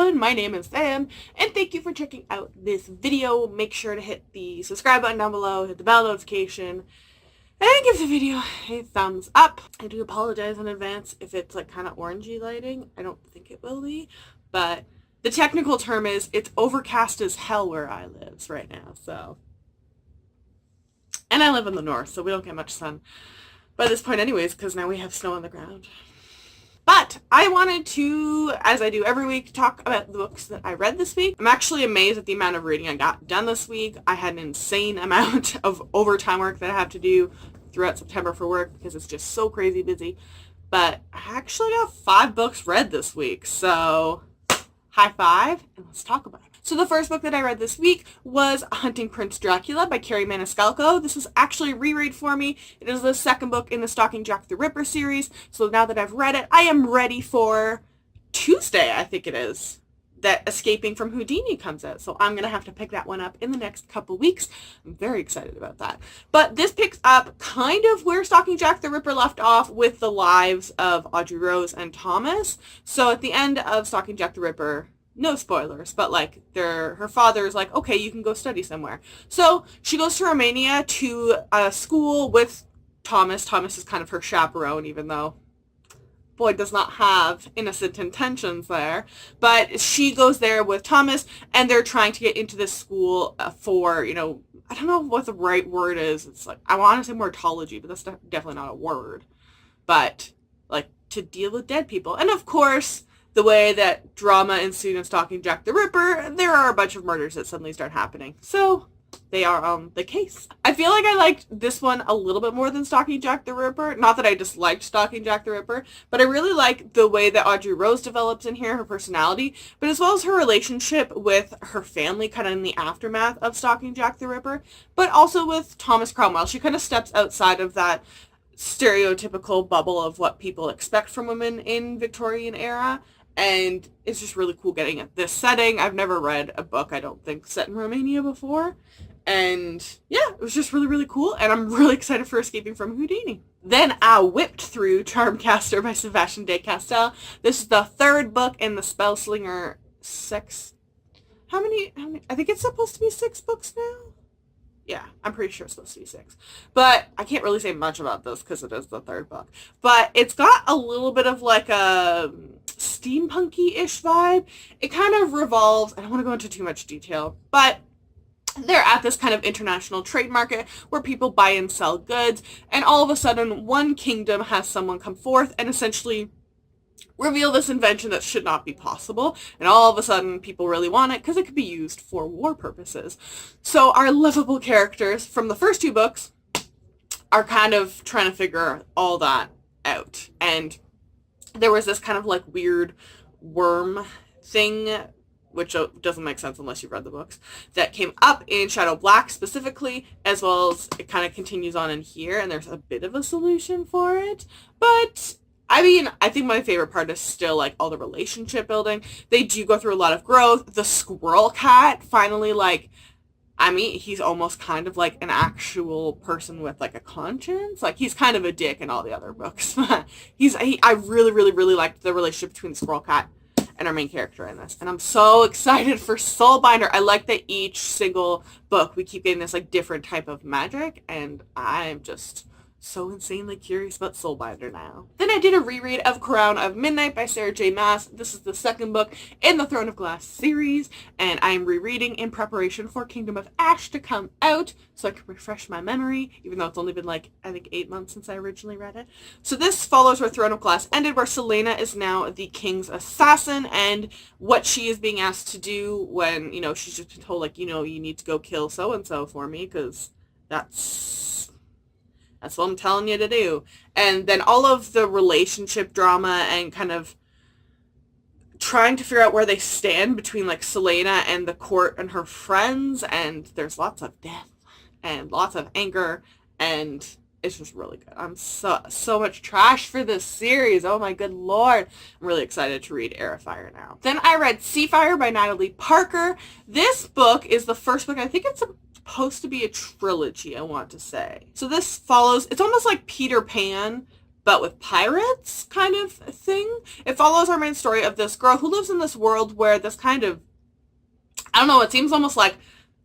everyone, my name is Sam, and thank you for checking out this video. Make sure to hit the subscribe button down below, hit the bell notification, and give the video a thumbs up. I do apologize in advance if it's like kind of orangey lighting. I don't think it will be, but the technical term is it's overcast as hell where I live right now, so. And I live in the north, so we don't get much sun by this point anyways, because now we have snow on the ground. But I wanted to, as I do every week, talk about the books that I read this week. I'm actually amazed at the amount of reading I got done this week. I had an insane amount of overtime work that I have to do throughout September for work because it's just so crazy busy. But I actually got 5 books read this week, so high five, and let's talk about it. So the first book that I read this week was Hunting Prince Dracula by Carrie Maniscalco. This was actually a reread for me. It is the second book in the Stalking Jack the Ripper series. So now that I've read it, I am ready for Tuesday, I think it is, that Escaping from Houdini comes out. So I'm going to have to pick that one up in the next couple weeks. I'm very excited about that. But this picks up kind of where Stalking Jack the Ripper left off with the lives of Audrey Rose and Thomas. So at the end of Stalking Jack the Ripper, no spoilers, but like her father is like, okay, you can go study somewhere. So she goes to Romania to a school with Thomas. Thomas is kind of her chaperone, even though boy does not have innocent intentions there. But she goes there with Thomas, and they're trying to get into this school for, I don't know what the right word is. It's like, I want to say mortology, but that's definitely not a word. But like to deal with dead people. And of course, the way that drama ensued in Stalking Jack the Ripper, there are a bunch of murders that suddenly start happening. So they are on the case. I feel like I liked this one a little bit more than Stalking Jack the Ripper. Not that I disliked Stalking Jack the Ripper, but I really like the way that Audrey Rose develops in here, her personality, but as well as her relationship with her family kind of in the aftermath of Stalking Jack the Ripper, but also with Thomas Cromwell. She kind of steps outside of that stereotypical bubble of what people expect from women in Victorian era. And it's just really cool getting at this setting. I've never read a book, I don't think, set in Romania before. And yeah, it was just really, really cool. And I'm really excited for Escaping from Houdini. Then I whipped through Charmcaster by Sebastian de Castell. This is the 3rd book in the Spellslinger 6. How many? I think it's supposed to be 6 books now. Yeah, I'm pretty sure it's supposed to be 6. But I can't really say much about this because it is the 3rd book. But it's got a little bit of like a steampunky-ish vibe. It kind of revolves, I don't want to go into too much detail, but they're at this kind of international trade market where people buy and sell goods, and all of a sudden one kingdom has someone come forth and essentially reveal this invention that should not be possible, and all of a sudden people really want it because it could be used for war purposes. So our lovable characters from the first 2 books are kind of trying to figure all that out, and there was this kind of like weird worm thing, which doesn't make sense unless you've read the books, that came up in Shadow Black specifically, as well as it kind of continues on in here, and there's a bit of a solution for it. But I mean, I think my favorite part is still like all the relationship building. They do go through a lot of growth. The squirrel cat finally, like, I mean, he's almost kind of like an actual person with like a conscience. Like, he's kind of a dick in all the other books. I really, really, really liked the relationship between the squirrel cat and our main character in this. And I'm so excited for Soulbinder. I like that each single book we keep getting this like different type of magic, and I'm just so insanely curious about Soulbinder now. Then I did a reread of Crown of Midnight by Sarah J. Maas. This is the 2nd book in the Throne of Glass series, and I am rereading in preparation for Kingdom of Ash to come out, so I can refresh my memory, even though it's only been like, I think 8 months since I originally read it. So this follows where Throne of Glass ended, where Selena is now the king's assassin, and what she is being asked to do when, she's just been told, like, you need to go kill so-and-so for me, because that's what I'm telling you to do. And then all of the relationship drama and kind of trying to figure out where they stand between like Selena and the court and her friends. And there's lots of death and lots of anger, and it's just really good. I'm so much trash for this series. Oh my good lord. I'm really excited to read Air of Fire now. Then I read Seafire by Natalie Parker. This book is the first book, I think it's supposed to be a trilogy, I want to say. So this follows, it's almost like Peter Pan, but with pirates kind of thing. It follows our main story of this girl who lives in this world where this kind of, I don't know, it seems almost like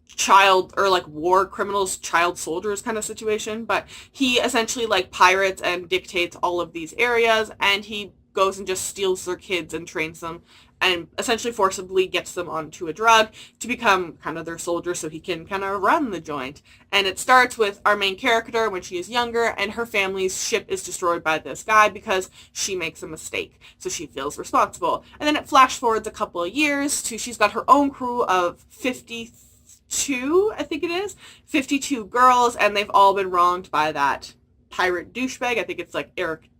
child or like war criminals, child soldiers kind of situation, but he essentially like pirates and dictates all of these areas, and he goes and just steals their kids and trains them and essentially forcibly gets them onto a drug to become kind of their soldiers so he can kind of run the joint. And it starts with our main character when she is younger, and her family's ship is destroyed by this guy because she makes a mistake. So she feels responsible. And then it flash forwards a couple of years to she's got her own crew of 52, I think it is, 52 girls, and they've all been wronged by that pirate douchebag. I think it's like Eric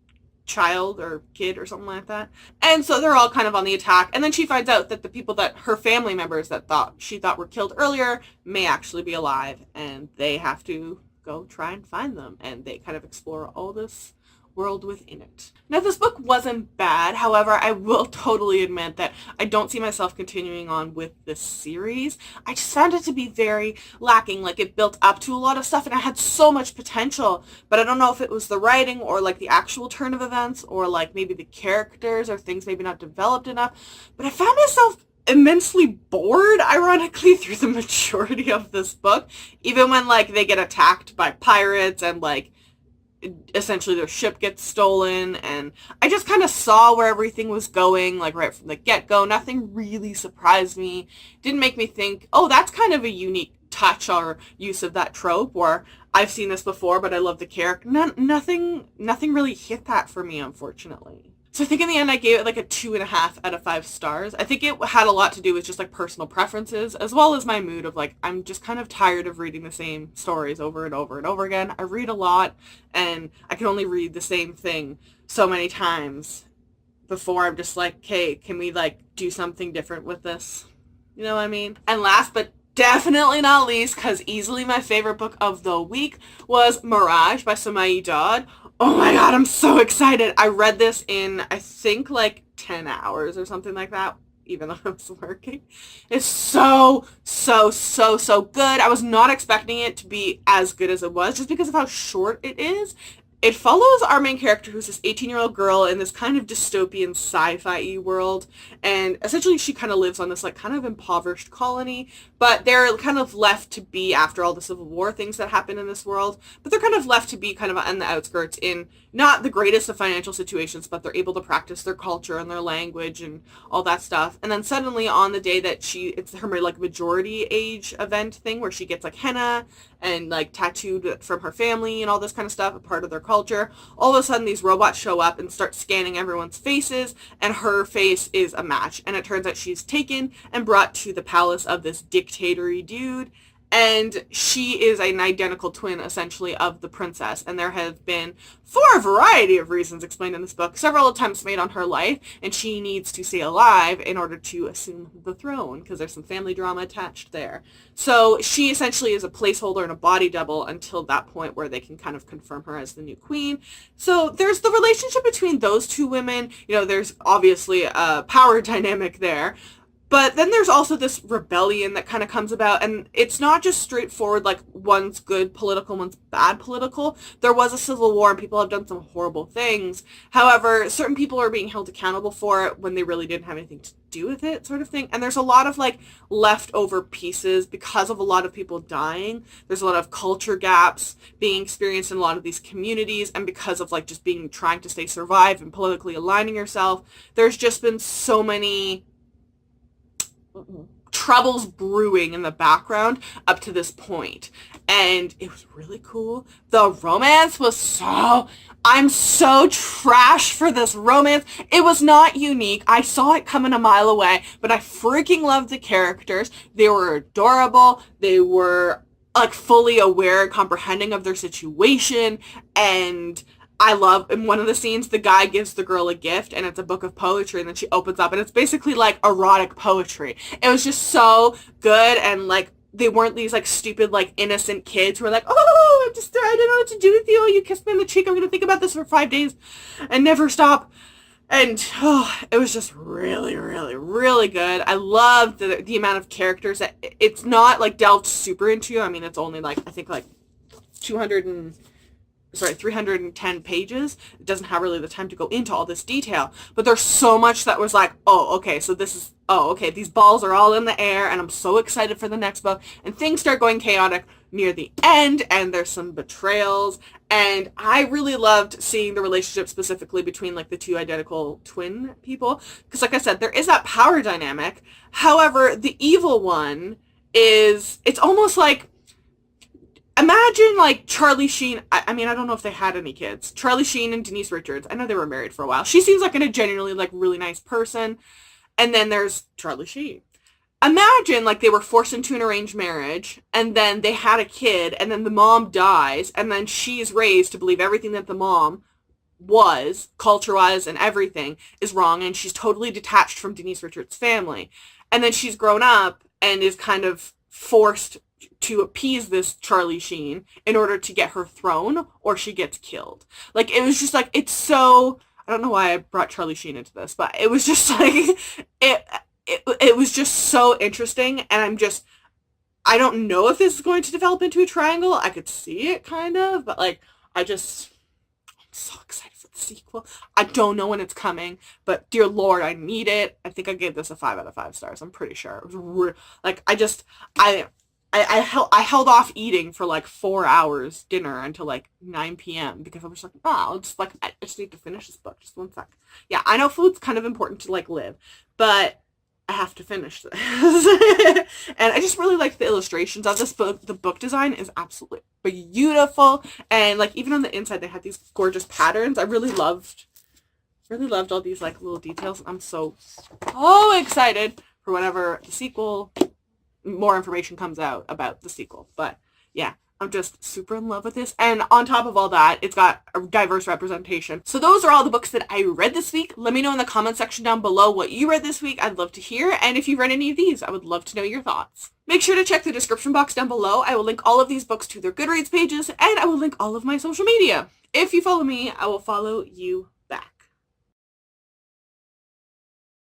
Child or Kid or something like that. And so they're all kind of on the attack. And then she finds out that the people that her family members that she thought were killed earlier may actually be alive, and they have to go try and find them. And they kind of explore all this world within it. Now, this book wasn't bad. However, I will totally admit that I don't see myself continuing on with this series. I just found it to be very lacking. Like, it built up to a lot of stuff and it had so much potential, but I don't know if it was the writing or like the actual turn of events or like maybe the characters or things maybe not developed enough. But I found myself immensely bored, ironically, through the majority of this book, even when like they get attacked by pirates and like essentially their ship gets stolen, and I just kind of saw where everything was going, like right from the get-go. Nothing really surprised me. Didn't make me think, oh, that's kind of a unique touch or use of that trope, or I've seen this before, but I love the character. Nothing really hit that for me, unfortunately. So I think in the end I gave it like a 2.5 out of 5 stars. I think it had a lot to do with just like personal preferences, as well as my mood of like, I'm just kind of tired of reading the same stories over and over and over again. I read a lot and I can only read the same thing so many times before I'm just like, okay, can we like do something different with this? You know what I mean? And last but definitely not least, because easily my favorite book of the week was Mirage by Somai Dodd. Oh my god, I'm so excited. I read this in, I think, like 10 hours or something like that, even though I was working. It's so good. I was not expecting it to be as good as it was, just because of how short it is. It follows our main character, who's this 18-year-old girl in this kind of dystopian sci-fi world, and essentially she kind of lives on this like kind of impoverished colony, but they're kind of left to be, after all the Civil War things that happen in this world, but they're kind of left to be kind of on the outskirts in not the greatest of financial situations, but they're able to practice their culture and their language and all that stuff. And then suddenly on the day that it's her like majority age event thing where she gets like henna and like tattooed from her family and all this kind of stuff, a part of their culture, all of a sudden these robots show up and start scanning everyone's faces, and her face is a match. And it turns out she's taken and brought to the palace of this dictatory dude, and she is an identical twin, essentially, of the princess. And there have been, for a variety of reasons explained in this book, several attempts made on her life, and she needs to stay alive in order to assume the throne, because there's some family drama attached there. So she essentially is a placeholder and a body double until that point where they can kind of confirm her as the new queen. So there's the relationship between those two women. You know, there's obviously a power dynamic there. But then there's also this rebellion that kind of comes about, and it's not just straightforward, like, one's good political, one's bad political. There was a civil war, and people have done some horrible things. However, certain people are being held accountable for it when they really didn't have anything to do with it, sort of thing. And there's a lot of, like, leftover pieces because of a lot of people dying. There's a lot of culture gaps being experienced in a lot of these communities, and because of, like, just trying to stay survive and politically aligning yourself, there's just been so many troubles brewing in the background up to this point, and it was really cool. The romance was I'm so trash for this romance. It was not unique. I saw it coming a mile away, but I freaking loved the characters. They were adorable. They were like fully aware and comprehending of their situation, and I love, in one of the scenes, the guy gives the girl a gift, and it's a book of poetry, and then she opens up, and it's basically, like, erotic poetry. It was just so good, and, like, they weren't these, like, stupid, like, innocent kids who were like, oh, I don't know what to do with you, you kissed me in the cheek, I'm gonna think about this for 5 days and never stop. And, it was just really, really, really good. I loved the amount of characters that it's not, like, delved super into. I mean, it's only, like, I think, like, 200 and 310 pages. It doesn't have really the time to go into all this detail, but there's so much that was like, oh, okay, so this is, oh, okay, these balls are all in the air, and I'm so excited for the next book, and things start going chaotic near the end, and there's some betrayals, and I really loved seeing the relationship specifically between like the two identical twin people, because like I said, there is that power dynamic. However, the evil one is, it's almost like, imagine like Charlie Sheen. I mean, I don't know if they had any kids. Charlie Sheen and Denise Richards. I know they were married for a while. She seems like a genuinely like really nice person. And then there's Charlie Sheen. Imagine like they were forced into an arranged marriage, and then they had a kid, and then the mom dies, and then she's raised to believe everything that the mom was, culture-wise and everything, is wrong, and she's totally detached from Denise Richards' family. And then she's grown up and is kind of forced to appease this Charlie Sheen in order to get her throne, or she gets killed. Like, it was just like, it's so, I don't know why I brought Charlie Sheen into this, but it was just like, it was just so interesting, and I don't know if this is going to develop into a triangle. I could see it kind of, but like, I'm so excited for the sequel. I don't know when it's coming, but dear Lord, I need it. I think I gave this a 5 out of 5 stars. I'm pretty sure. It was like, I held off eating for like 4 hours dinner until like 9 p.m. because I was like, oh, I just need to finish this book. Just one sec. Yeah, I know food's kind of important to like live, but I have to finish this. And I just really like the illustrations of this book. The book design is absolutely beautiful. And like even on the inside, they had these gorgeous patterns. I really loved all these like little details. I'm so excited for whenever the sequel, more information comes out about the sequel. But yeah, I'm just super in love with this. And on top of all that, it's got a diverse representation. So those are all the books that I read this week. Let me know in the comment section down below what you read this week. I'd love to hear. And if you've read any of these, I would love to know your thoughts. Make sure to check the description box down below. I will link all of these books to their Goodreads pages, and I will link all of my social media. If you follow me, I will follow you